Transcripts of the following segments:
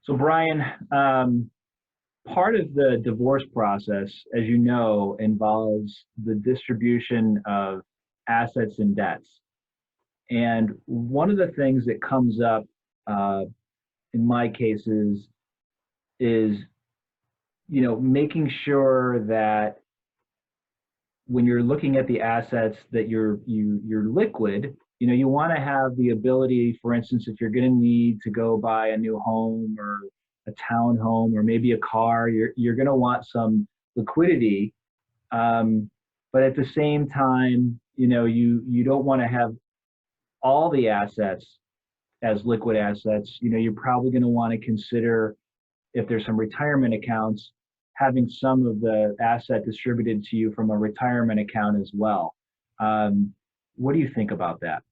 So, Brian, part of the divorce process, as you know, involves the distribution of assets and debts. And one of the things that comes up uh, in my cases is, making sure that when you're looking at the assets that you're liquid, you want to have the ability, for instance, if you're going to need to go buy a new home or a townhome or maybe a car, you're going to want some liquidity. But at the same time, you don't want to have all the assets as liquid assets. You're probably going to want to consider, if there's some retirement accounts, having some of the asset distributed to you from a retirement account as well. What do you think about that?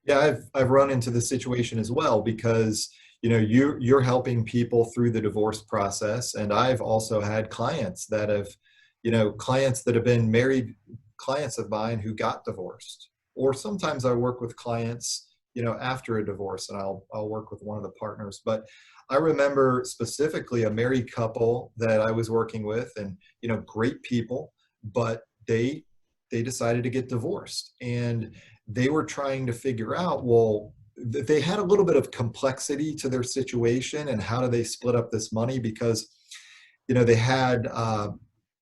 Yeah, I've run into this situation as well because you're helping people through the divorce process, and I've also had clients that have been married, clients of mine who got divorced. Or sometimes I work with clients, after a divorce, and I'll work with one of the partners. But I remember specifically a married couple that I was working with, and great people, but they decided to get divorced, and they were trying to figure out, well, they had a little bit of complexity to their situation and how do they split up this money, because they had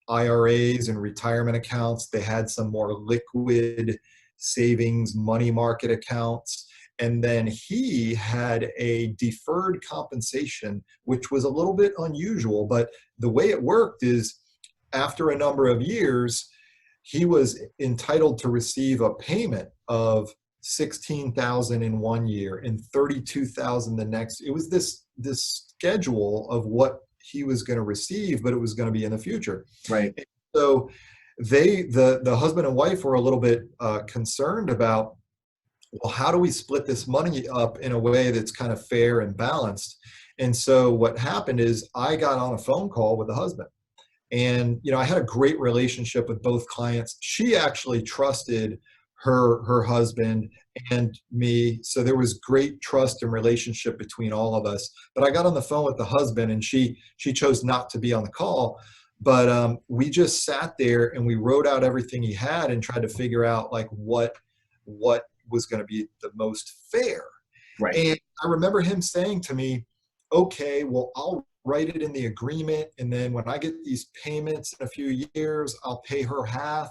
IRAs and retirement accounts. They had some more liquid savings money market accounts. And then he had a deferred compensation, which was a little bit unusual. But the way it worked is, after a number of years, he was entitled to receive a payment of 16,000 in one year and 32,000 the next. It was this schedule of what he was going to receive, but it was going to be in the future. Right. So the husband and wife were a little bit concerned about, well, how do we split this money up in a way that's kind of fair and balanced? And so what happened is, I got on a phone call with the husband, and I had a great relationship with both clients. She actually trusted her husband and me, so there was great trust and relationship between all of us. But I got on the phone with the husband, and she chose not to be on the call. But we just sat there and we wrote out everything he had and tried to figure out, like, what was going to be the most fair. Right. And I remember him saying to me, okay, well, I'll write it in the agreement, and then when I get these payments in a few years, I'll pay her half.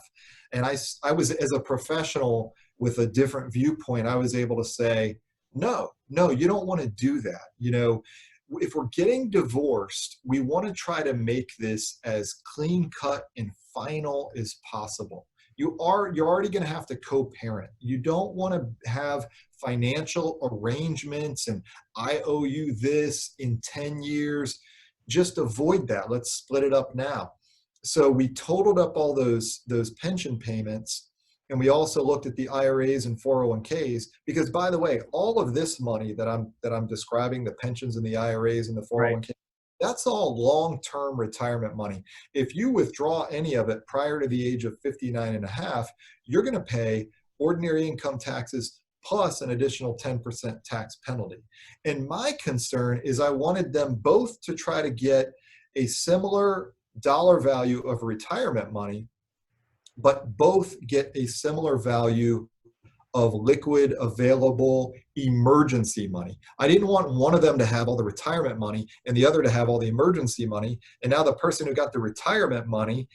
And I was, as a professional with a different viewpoint, I was able to say, no, you don't want to do that. If we're getting divorced, we want to try to make this as clean cut and final as possible. You're already going to have to co-parent. You don't want to have financial arrangements and, I owe you this in 10 years. Just avoid that. Let's split it up now. So we totaled up all those pension payments, and we also looked at the IRAs and 401ks, because, by the way, all of this money that I'm describing, the pensions and the IRAs and the 401k, Right. that's all long-term retirement money. If you withdraw any of it prior to the age of 59 and a half, you're going to pay ordinary income taxes plus an additional 10% tax penalty. And my concern is, I wanted them both to try to get a similar dollar value of retirement money, but both get a similar value of liquid, available emergency money. I didn't want one of them to have all the retirement money and the other to have all the emergency money. And now the person who got the retirement money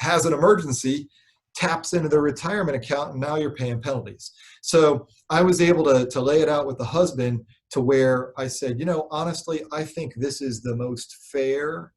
has an emergency, taps into the retirement account, and now you're paying penalties. So I was able to lay it out with the husband, to where I said, honestly, I think this is the most fair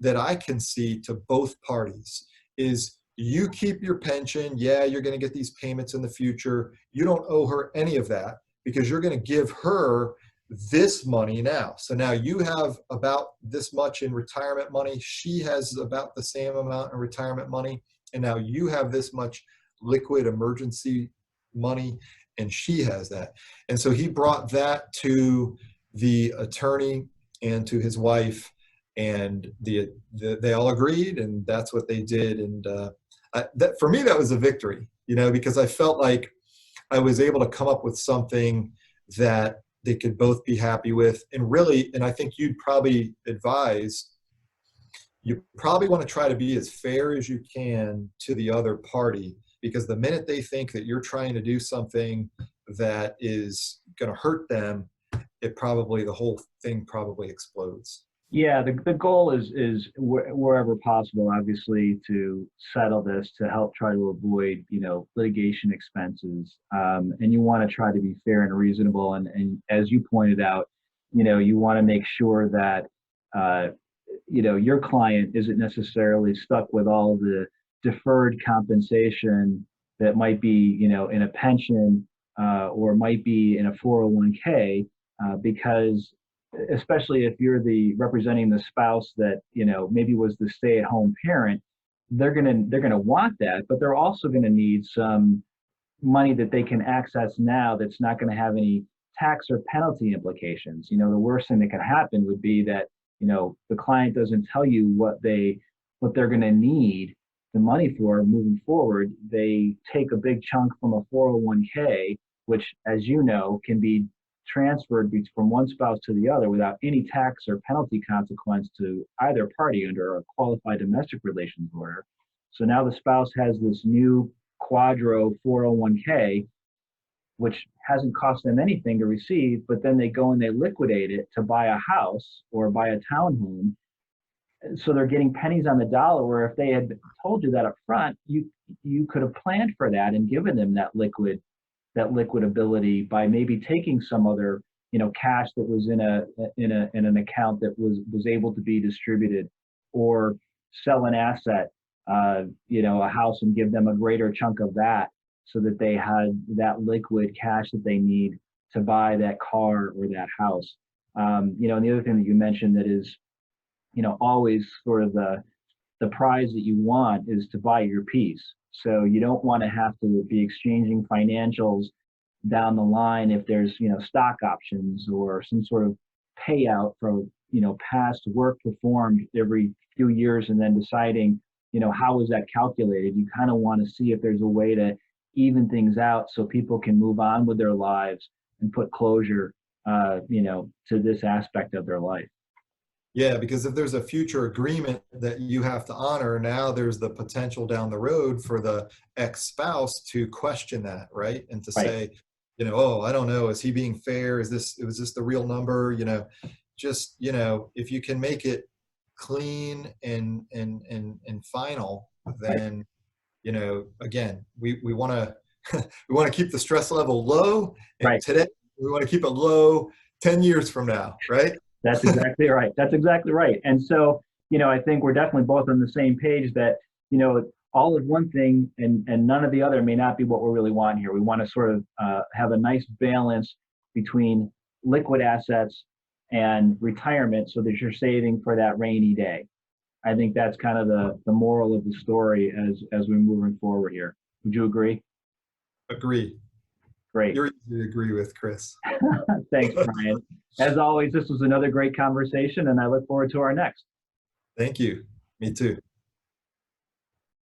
that I can see to both parties. Is, you keep your pension. Yeah, you're going to get these payments in the future. You don't owe her any of that, because you're going to give her this money now. So now you have about this much in retirement money. She has about the same amount in retirement money. And now you have this much liquid emergency money, and she has that. And so he brought that to the attorney and to his wife, and they all agreed, and that's what they did. And that, for me, that was a victory, because I felt like I was able to come up with something that they could both be happy with. And really, and I think you'd probably advise, you probably want to try to be as fair as you can to the other party, because the minute they think that you're trying to do something that is going to hurt them, the whole thing probably explodes. Yeah, the goal is wherever possible, obviously, to settle this to help try to avoid, litigation expenses. And you want to try to be fair and reasonable. And as you pointed out, you want to make sure that, your client isn't necessarily stuck with all the deferred compensation that might be, in a pension or might be in a 401k, because especially if you're representing the spouse that maybe was the stay-at-home parent, they're gonna want that, but they're also gonna need some money that they can access now that's not going to have any tax or penalty implications. The worst thing that could happen would be that the client doesn't tell you what they're going to need the money for moving forward. They take a big chunk from a 401k, which, as you know, can be transferred from one spouse to the other without any tax or penalty consequence to either party under a qualified domestic relations order. So now the spouse has this new Quadro 401k, which hasn't cost them anything to receive, but then they go and they liquidate it to buy a house or buy a townhome. So they're getting pennies on the dollar, where if they had told you that up front, you could have planned for that and given them that liquid ability by maybe taking some other cash that was in an account that was able to be distributed, or sell an asset, a house, and give them a greater chunk of that so that they had that liquid cash that they need to buy that car or that house. And the other thing that you mentioned that is always sort of the prize that you want is to buy your peace. So you don't want to have to be exchanging financials down the line if there's, stock options or some sort of payout for, past work performed every few years, and then deciding, how is that calculated? You kind of want to see if there's a way to even things out so people can move on with their lives and put closure, to this aspect of their life. Yeah, because if there's a future agreement that you have to honor, now there's the potential down the road for the ex-spouse to question that, right? And to say, oh, I don't know, is he being fair? Was this the real number? If you can make it clean and final, then, again, we want to we want to keep the stress level low, and today we want to keep it low 10 years from now, right? That's exactly right. That's exactly right. And so, I think we're definitely both on the same page that, all of one thing and none of the other may not be what we really want here. We want to sort of have a nice balance between liquid assets and retirement so that you're saving for that rainy day. I think that's kind of the moral of the story as we're moving forward here. Would you agree? Agree. Great. You're easy to agree with, Chris. Thanks, Brian. As always, this was another great conversation, and I look forward to our next. Thank you. Me too.